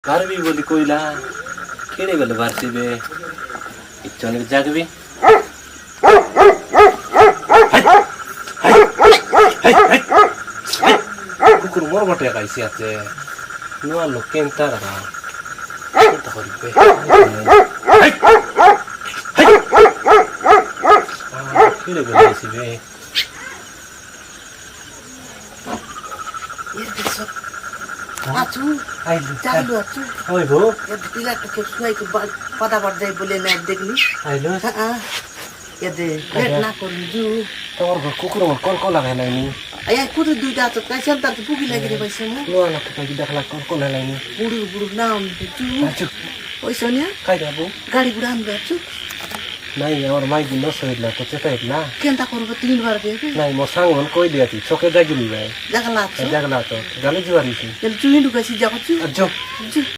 ବାହାରବି ବୋଲି କହିଲା କିଣି ଗଲେ ବାହାରିବେ ଇଚ୍ଛା ଜାଗବି কুকুর মোর বটে গাইছি আছে নয়া লোক কেনতা রাখা এটা করবে কিরে গাইছি বে আচু চালু আচু ওই গো এ দিলা তো কে সুই কে পাতা পড় যাই বলে না দেখলি আইলো হ্যাঁ এ দে লেট না করলি জু তোর কুকুর মোর কোন কোন লাগাই নাইনি আয়া কুদু দুইটা তো কাই সেন্টার তো পুগি লাগি রে পয়সা মু নয়া লোক কাই দেখলা কোন কোন লাগাইনি বুড়ু বুড়ু নাম জু আচ্ছা ওই সোনিয়া কাই যাবো গাড়ি বুড়া আনবে আচু নাই আমার মাই দিন নসইলা তো চেতা না কেনতা করব তিনবার দেবে নাই মো সাঙ্গন কই দিয়াছি চোখে জাগিলি ভাই দেখলা আচু জাগলা তো গালি জুয়ারিছি এল চুই ঢুকাছি যাচ্ছি আচ্ছা জু